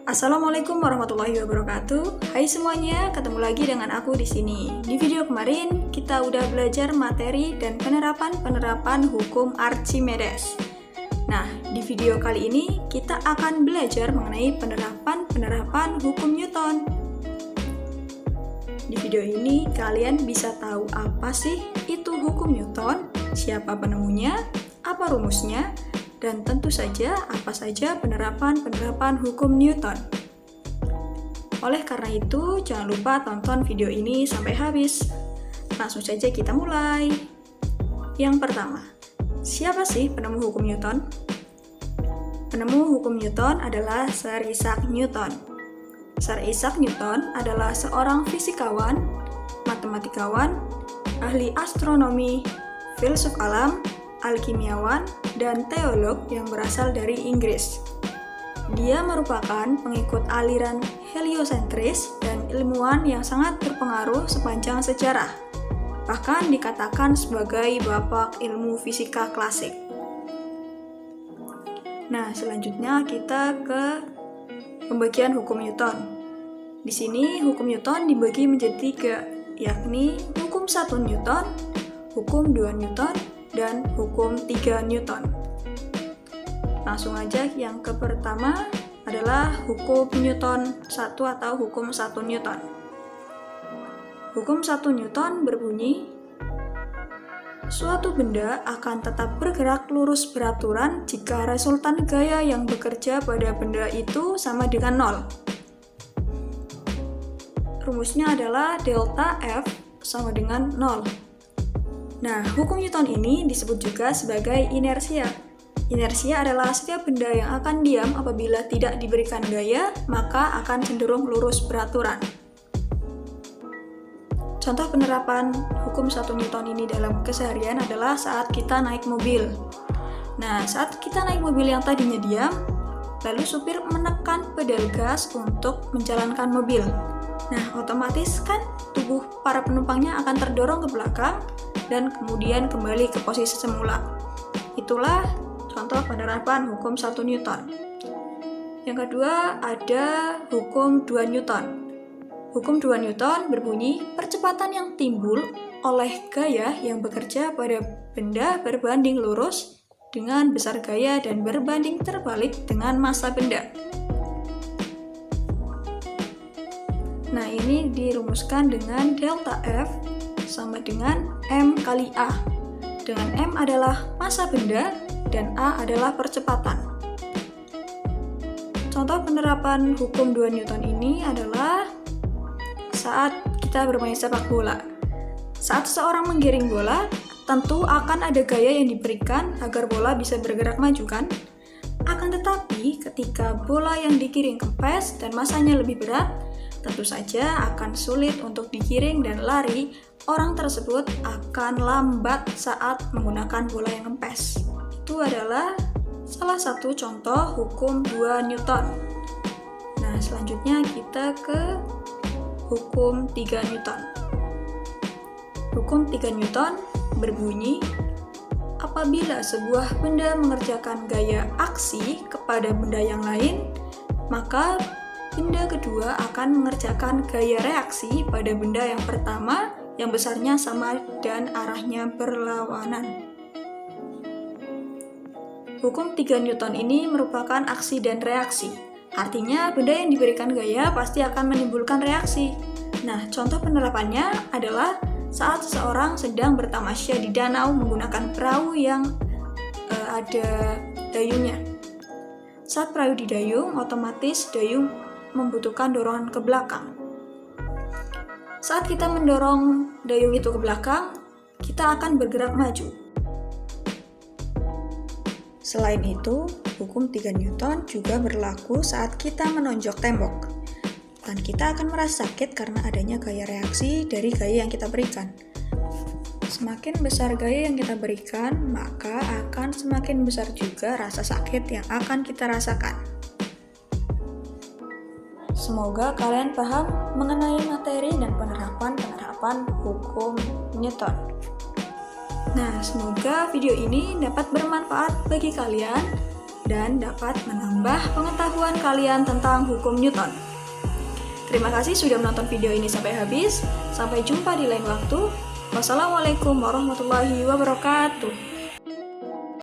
Assalamualaikum warahmatullahi wabarakatuh. Hai semuanya, ketemu lagi dengan aku di sini. Di video kemarin kita udah belajar materi dan penerapan hukum Archimedes. Nah, di video kali ini kita akan belajar mengenai penerapan hukum Newton. Di video ini kalian bisa tahu apa sih itu hukum Newton, siapa penemunya, apa rumusnya, dan tentu saja apa saja penerapan hukum Newton. Oleh karena itu, jangan lupa tonton video ini sampai habis. Langsung saja kita mulai. Yang pertama, siapa sih penemu hukum Newton? Penemu hukum Newton adalah Sir Isaac Newton. Sir Isaac Newton adalah seorang fisikawan, matematikawan, ahli astronomi, filsuf alam, alkimiawan, dan teolog yang berasal dari Inggris. Dia merupakan pengikut aliran heliosentris dan ilmuwan yang sangat berpengaruh sepanjang sejarah. Bahkan dikatakan sebagai bapak ilmu fisika klasik. Nah, selanjutnya kita ke pembagian hukum Newton. Di sini hukum Newton dibagi menjadi 3, yakni hukum 1 Newton, hukum 2 Newton, dan hukum 3 Newton. Langsung aja yang ke pertama adalah hukum Newton 1 atau hukum 1 Newton. Hukum 1 Newton berbunyi, suatu benda akan tetap bergerak lurus beraturan jika resultan gaya yang bekerja pada benda itu sama dengan 0. Rumusnya adalah delta F sama dengan 0. Nah, hukum Newton ini disebut juga sebagai inersia. Inersia adalah setiap benda yang akan diam apabila tidak diberikan gaya, maka akan cenderung lurus beraturan. Contoh penerapan hukum 1 Newton ini dalam keseharian adalah saat kita naik mobil. Nah, saat kita naik mobil yang tadinya diam, lalu supir menekan pedal gas untuk menjalankan mobil. Nah, otomatis kan tubuh para penumpangnya akan terdorong ke belakang dan kemudian kembali ke posisi semula. Itulah contoh penerapan hukum 1 Newton. Yang kedua ada hukum 2 Newton. Hukum 2 Newton berbunyi, percepatan yang timbul oleh gaya yang bekerja pada benda berbanding lurus dengan besar gaya dan berbanding terbalik dengan massa benda. Nah, ini dirumuskan dengan delta F sama dengan M kali A, dengan M adalah massa benda dan A adalah percepatan. Contoh penerapan hukum 2 Newton ini adalah saat kita bermain sepak bola. Saat seseorang menggiring bola, tentu akan ada gaya yang diberikan agar bola bisa bergerak maju kan? Akan tetapi ketika bola yang digiring kempes dan massanya lebih berat, tentu saja akan sulit untuk digiring dan lari, orang tersebut akan lambat saat menggunakan bola yang kempes. Itu adalah salah satu contoh hukum 2 Newton. Nah, selanjutnya kita ke hukum 3 Newton. Hukum 3 Newton berbunyi, apabila sebuah benda mengerjakan gaya aksi kepada benda yang lain, maka benda kedua akan mengerjakan gaya reaksi pada benda yang pertama yang besarnya sama dan arahnya berlawanan. Hukum 3 Newton ini merupakan aksi dan reaksi. Artinya, benda yang diberikan gaya pasti akan menimbulkan reaksi. Nah, contoh penerapannya adalah saat seseorang sedang bertamasya di danau menggunakan perahu yang ada dayungnya. Saat perahu didayung, otomatis dayung membutuhkan dorongan ke belakang. Saat kita mendorong dayung itu ke belakang, kita akan bergerak maju. Selain itu, hukum 3 Newton juga berlaku saat kita menonjok tembok. Dan kita akan merasa sakit karena adanya gaya reaksi dari gaya yang kita berikan. Semakin besar gaya yang kita berikan, maka akan semakin besar juga rasa sakit yang akan kita rasakan. Semoga kalian paham mengenai materi dan penerapan hukum Newton. Nah, semoga video ini dapat bermanfaat bagi kalian. dan dapat menambah pengetahuan kalian tentang hukum Newton. Terima kasih sudah menonton video ini sampai habis. Sampai jumpa di lain waktu. Wassalamualaikum warahmatullahi wabarakatuh.